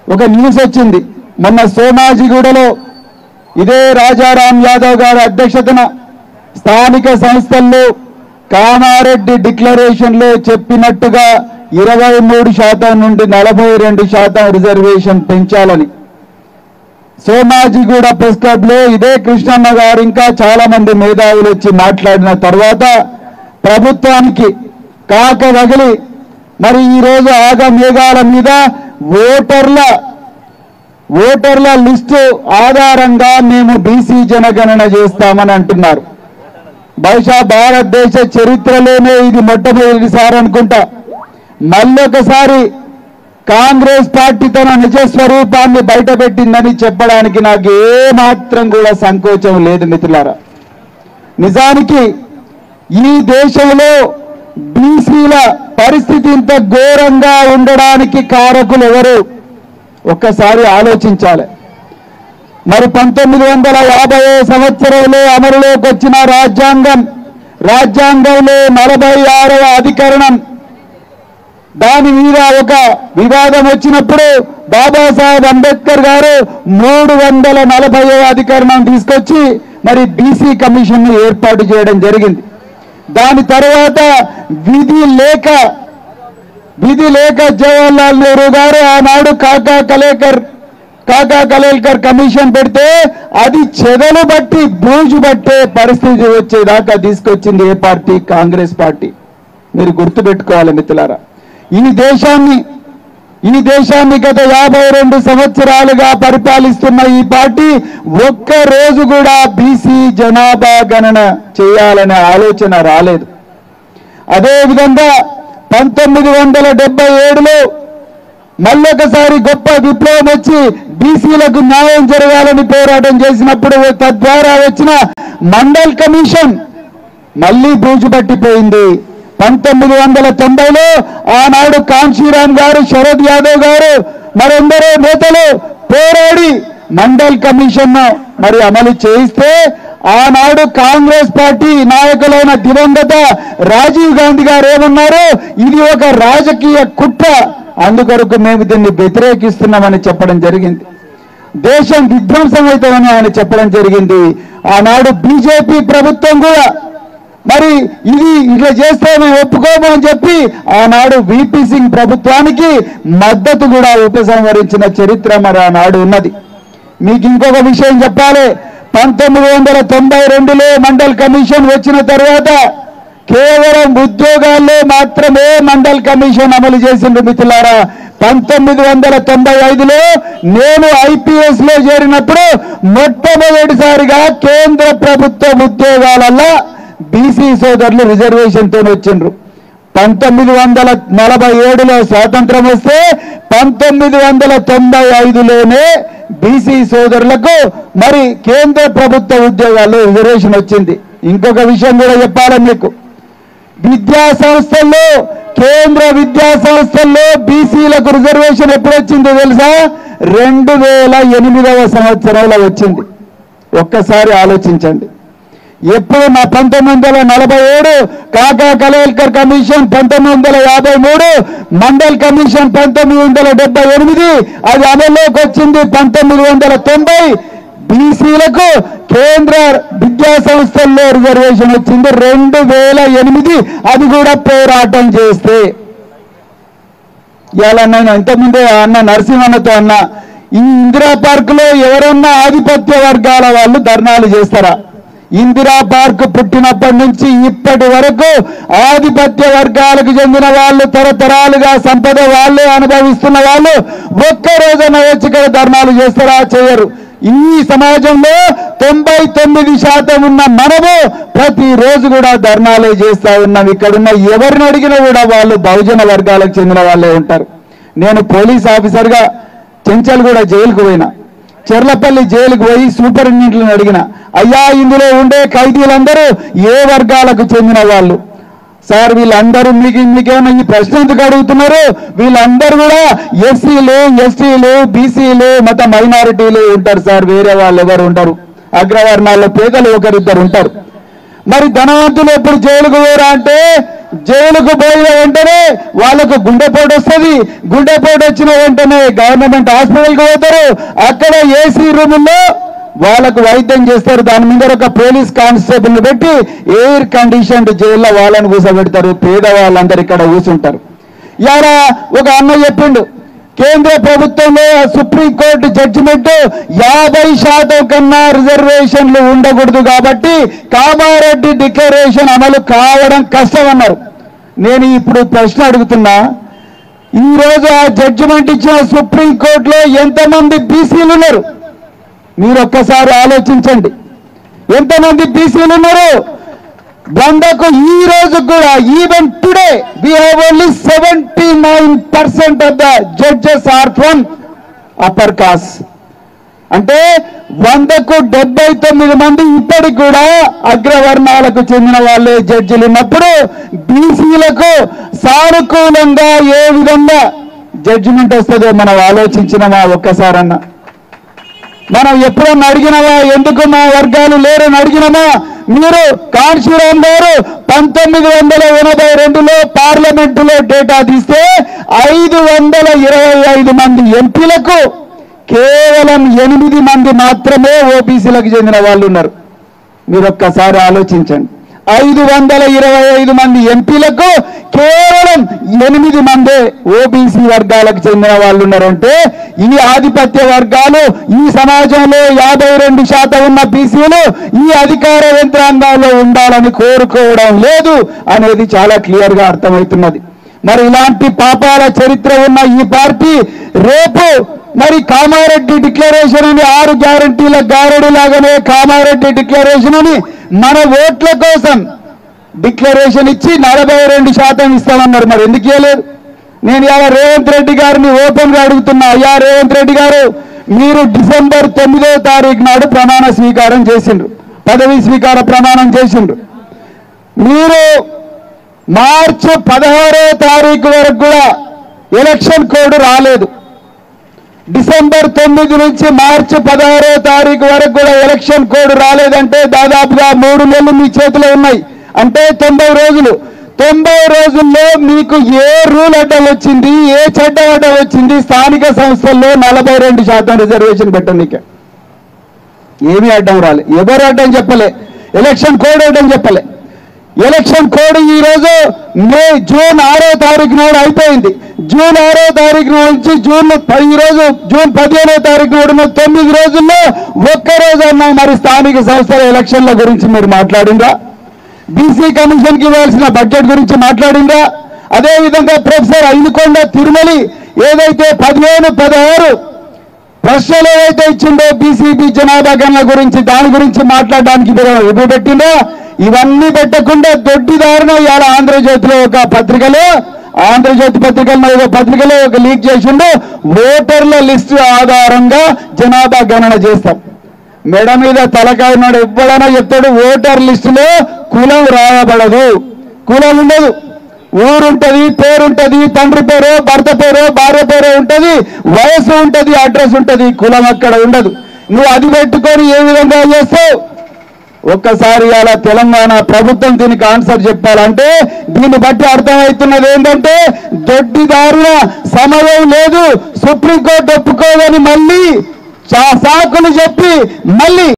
ఒక న్యూస్ వచ్చింది మొన్న సోమాజిగూడలో ఇదే రాజారాం యాదవ్ గారి అధ్యక్షతన స్థానిక సంస్థల్లో కామారెడ్డి డిక్లరేషన్లో చెప్పినట్టుగా 23% నుండి 42% రిజర్వేషన్ పెంచాలని సోమాజిగూడ ప్రెస్ క్లబ్ లో ఇదే కృష్ణన్న గారు ఇంకా చాలా మంది మేధావులు వచ్చి మాట్లాడిన తర్వాత ప్రభుత్వానికి కాక రగిలి మరి ఈ రోజు ఆగమేఘాల మీద ఓటర్ల లిస్టు ఆధారంగా మేము బీసీ జనగణన చేస్తామని అంటున్నారు. బహుశా భారతదేశ చరిత్రలోనే ఇది మొట్టమొదటిసారి అనుకుంటా. మళ్ళొకసారి కాంగ్రెస్ పార్టీ తన నిజ స్వరూపాన్ని బయటపెట్టిందని చెప్పడానికి నాకు ఏమాత్రం కూడా సంకోచం లేదు మిత్రులారా. నిజానికి ఈ దేశంలో బీసీల పరిస్థితి ఇంత ఘోరంగా ఉండడానికి కారకులు ఎవరు ఒక్కసారి ఆలోచించాలి. మరి 1950 సంవత్సరంలో అమలులోకి వచ్చిన రాజ్యాంగంలో 46వ అధికరణం దాని మీద ఒక వివాదం వచ్చినప్పుడు బాబాసాహెబ్ అంబేద్కర్ గారు 340వ అధికరణం తీసుకొచ్చి మరి బీసీ కమిషన్ ను ఏర్పాటు చేయడం జరిగింది. దాని తర్వాత విధి లేక జవహర్లాల్ నెహ్రూ గారు ఆనాడు కాకా కలేల్కర్ కమిషన్ పెడితే అది చెదలు బట్టి బూజు పట్టే పరిస్థితి వచ్చేదాకా తీసుకొచ్చింది ఏ పార్టీ? కాంగ్రెస్ పార్టీ. మీరు గుర్తుపెట్టుకోవాలి మిత్రులారా. ఈ దేశాన్ని గత 52 సంవత్సరాలుగా పరిపాలిస్తున్న ఈ పార్టీ ఒక్క రోజు కూడా బీసీ జనాభా గణన చేయాలనే ఆలోచన రాలేదు. అదేవిధంగా 1977లో మళ్ళొకసారి గొప్ప విప్లవం వచ్చి బీసీలకు న్యాయం జరగాలని పోరాటం చేసినప్పుడు తద్వారా వచ్చిన మండల్ కమిషన్ మళ్ళీ బూజు పట్టిపోయింది. 1990లో ఆనాడు కాంశీరామ్ గారు, శరద్ యాదవ్ గారు మరెందరో నేతలు పోరాడి మండల్ కమిషన్ మరి అమలు చేయిస్తే ఆనాడు కాంగ్రెస్ పార్టీ నాయకులైన దివంగత రాజీవ్ గాంధీ గారు ఏమన్నారు? ఇది ఒక రాజకీయ కుట్ర, అందుకొరకు మేము దీన్ని వ్యతిరేకిస్తున్నామని చెప్పడం జరిగింది. దేశం విధ్వంసం అవుతామని ఆయన చెప్పడం జరిగింది. ఆనాడు బీజేపీ ప్రభుత్వం కూడా మరి ఇది ఇట్లా చేస్తే మేము ఒప్పుకోము అని చెప్పి ఆనాడు వీపీ సింగ్ ప్రభుత్వానికి మద్దతు కూడా ఉపసంహరించిన చరిత్ర మరి ఆనాడు ఉన్నది. మీకు ఇంకొక విషయం చెప్పాలి. 1992లో మండల్ కమిషన్ వచ్చిన తర్వాత కేవలం ఉద్యోగాల్లో మాత్రమే మండల్ కమిషన్ అమలు చేసిండ్రు మిత్రులారా. 1995లో నేను ఐపీఎస్ లో చేరినప్పుడు మొట్టమొదటిసారిగా కేంద్ర ప్రభుత్వ ఉద్యోగాలలో బీసీ సోదరులు రిజర్వేషన్ తో వచ్చిండ్రు. 1947లో స్వాతంత్రం వస్తే 1995లోనే బీసీ సోదరులకు మరి కేంద్ర ప్రభుత్వ ఉద్యోగాల్లో రిజర్వేషన్ వచ్చింది. ఇంకొక విషయం కూడా చెప్పాలి మీకు. విద్యా సంస్థల్లో, కేంద్ర విద్యా సంస్థల్లో బీసీలకు రిజర్వేషన్ ఎప్పుడు వచ్చిందో తెలుసా? 2008వ సంవత్సరంలో వచ్చింది. ఒక్కసారి ఆలోచించండి. ఎప్పుడు 1947 కాకా కలేల్కర్ కమిషన్, 1953 మండల్ కమిషన్, 1978 అది అమల్లోకి వచ్చింది. 1990 బీసీలకు కేంద్ర విద్యా సంస్థల్లో రిజర్వేషన్ వచ్చింది. 2008 అది కూడా పోరాటం చేస్తే. ఇలా నేను ఇంతకుముందే అన్న నరసింహన్నతో అన్న, ఈ ఇందిరా పార్క్ లో ఎవరన్నా ఆధిపత్య వర్గాల వాళ్ళు ధర్నాలు చేస్తారా? ఇందిరా పార్క్ పుట్టినప్పటి నుంచి ఇప్పటి వరకు ఆధిపత్య వర్గాలకు చెందిన వాళ్ళు, తరతరాలుగా సంపద వాళ్ళే అనుభవిస్తున్న వాళ్ళు ఒక్కరోజున వచ్చి ఇక్కడ ధర్నాలు చేస్తారా? చేయరు. ఈ సమాజంలో 99% ఉన్న మనము ప్రతిరోజు కూడా ధర్నాలే చేస్తా ఉన్నాం. ఇక్కడున్న ఎవరిని అడిగినా కూడా వాళ్ళు బహుజన వర్గాలకు చెందిన వాళ్ళే ఉంటారు. నేను పోలీస్ ఆఫీసర్గా చెంచల్గూడ జైలుకు పోయినా, చెర్లపల్లి జైలుకు పోయి సూపరింటెండెంట్లను అడిగిన, అయ్యా ఇందులో ఉండే ఖైదీలందరూ ఏ వర్గాలకు చెందిన వాళ్ళు సార్? వీళ్ళందరూ మీకేమైనా ఈ ప్రశ్న ఎందుకు అడుగుతున్నారు? వీళ్ళందరూ కూడా ఎస్సీలు, ఎస్టీలు, బీసీలు, మత మైనారిటీలు ఉంటారు సార్. వేరే వాళ్ళు ఎవరు ఉంటారు? అగ్రవర్ణాల్లో పేదలు ఒకరిద్దరు ఉంటారు. మరి ధనవంతులు ఎప్పుడు జైలుకు పోరా అంటే జైలుకు పోయిన వెంటనే వాళ్ళకు గుండెపోటు వస్తుంది. గుండెపోటు వచ్చిన వెంటనే గవర్నమెంట్ హాస్పిటల్కి పోతారు. అక్కడ ఏసీ రూముల్లో వాళ్ళకు వైద్యం చేస్తారు. దాని మీద ఒక పోలీస్ కానిస్టేబుల్ పెట్టి ఎయిర్ కండిషన్డ్ జైల్లో వాళ్ళని కూర్చోబెడతారు. పేదవాళ్ళందరూ ఇక్కడ కూర్చుంటారు. ఇలా ఒక అన్న చెప్పిండు, కేంద్ర ప్రభుత్వంలో సుప్రీంకోర్టు జడ్జిమెంట్ 50% కన్నా రిజర్వేషన్లు ఉండకూడదు కాబట్టి కామారెడ్డి డిక్లరేషన్ అమలు కావడం కష్టమన్నారు. నేను ఇప్పుడు ప్రశ్న అడుగుతున్నా, ఈరోజు ఆ జడ్జిమెంట్ ఇచ్చిన సుప్రీంకోర్టులో ఎంతమంది బీసీలు ఉన్నారు? మీరు ఒక్కసారి ఆలోచించండి. ఎంతమంది బీసీలు ఉన్నారు? 100కు ఈ రోజు కూడా even today we have only 79% of the judges are from upper caste. అంటే 100కు 79 మంది ఇప్పటికి కూడా అగ్రవర్ణాలకు చెందిన వాళ్ళే జడ్జిలు ఉన్నప్పుడు బీసీలకు సానుకూలంగా ఏ విధంగా జడ్జిమెంట్ వస్తుందో మనం ఆలోచించినమా ఒక్కసారన్నా? మనం ఎప్పుడన్నా అడిగినవా ఎందుకు మా వర్గాలు లేరని అడిగినమా? మీరు కాన్షీరామ్ గారు 1982లో పార్లమెంటులో డేటా తీస్తే 525 మంది ఎంపీలకు కేవలం 8 మంది మాత్రమే ఓబీసీలకు చెందిన వాళ్ళు ఉన్నారు. మీరు ఒక్కసారి ఆలోచించండి. 525 మంది ఎంపీలకు కేవలం 8 మందే ఓబీసీ వర్గాలకు చెందిన వాళ్ళు ఉన్నారంటే ఈ ఆధిపత్య వర్గాలు ఈ సమాజంలో 52% ఉన్న బీసీలు ఈ అధికార యంత్రాంగాల్లో ఉండాలని కోరుకోవడం లేదు అనేది చాలా క్లియర్ గా అర్థమవుతున్నది. మరి ఇలాంటి పాపాల చరిత్ర ఉన్న ఈ పార్టీ రేపు మరి కామారెడ్డి డిక్లరేషన్ అని 6 గ్యారంటీల గారడి లాగానే కామారెడ్డి డిక్లరేషన్ అని మన ఓట్ల కోసం డిక్లరేషన్ ఇచ్చి 42% ఇస్తామన్నారు. మరి ఎందుకు ఇవ్వలేదు? నేను ఇలా రేవంత్ రెడ్డి గారిని ఓపెన్ గా అడుగుతున్నా, అయ్యా రేవంత్ రెడ్డి గారు, మీరు డిసెంబర్ 9వ తారీఖు నాడు ప్రమాణ స్వీకారం చేసిండ్రు, పదవి స్వీకార ప్రమాణం చేసిండ్రు. మీరు మార్చి 16వ తారీఖు వరకు కూడా ఎలక్షన్ కోడ్ రాలేదు. డిసెంబర్ 9 నుంచి మార్చి 16వ తారీఖు వరకు కూడా ఎలక్షన్ కోడ్ రాలేదంటే దాదాపుగా 3 నెలలు మీ చేతిలో ఉన్నాయి. అంటే 90 రోజులు. 90 రోజుల్లో మీకు ఏ రూల్ అడ్డం వచ్చింది, ఏ చట్టం అడ్డం వచ్చింది? స్థానిక సంస్థల్లో 42% రిజర్వేషన్ పెట్టనీకే ఏమీ అడ్డం రాలే. ఎవరు అడ్డం చెప్పలే. ఎలక్షన్ కోడ్ అడ్డం చెప్పలే. ఎలక్షన్ కోడ్ ఈ రోజు జూన్ 6వ తారీఖు నాడు అయిపోయింది. జూన్ 6వ తారీఖు నుంచి ఈరోజు జూన్ 15వ తారీఖు నాడు 9 రోజుల్లో ఒక్కరోజు అన్నా మరి స్థానిక సంస్థల ఎలక్షన్ల గురించి మీరు మాట్లాడిందా? బీసీ కమిషన్కి ఇవ్వాల్సిన బడ్జెట్ గురించి మాట్లాడిందా? అదేవిధంగా ప్రొఫెసర్ ఐనుకొండ తిరుమలి ఏదైతే 15-16 ప్రశ్నలు ఏవైతే ఇచ్చిందో బీసీబీ జనాభా గణన గురించి దాని గురించి మాట్లాడడానికి ఇవి పెట్టిందో ఇవన్నీ పెట్టకుండా దొడ్డిదారున ఇవాళ ఆంధ్రజ్యోతిలో ఒక పత్రికలో ఒక లీక్ చేసిండు. ఓటర్ల లిస్టు ఆధారంగా జనాభా గణన చేస్తాం. మెడ మీద తలకాయ నాడు ఎప్పుడైనా చెప్తాడు ఓటర్ లిస్టులో కులం రాయబడదు, కులం ఉండదు. ఊరుంటది, పేరుంటది, తండ్రి పేరు, భర్త పేరు, భార్య పేరు ఉంటది, వయసు ఉంటది, అడ్రస్ ఉంటది, కులం అక్కడ ఉండదు. నువ్వు అది పెట్టుకొని ఏ విధంగా చేస్తావు? ఒక్కసారి అలా తెలంగాణ ప్రభుత్వం దీనికి ఆన్సర్ చెప్పాలంటే దీన్ని బట్టి అర్థమవుతున్నది ఏంటంటే దొడ్డిదారుల సమయం లేదు. సుప్రీంకోర్టు ఒప్పుకోదని మళ్ళీ సాకులు చెప్పి మళ్ళీ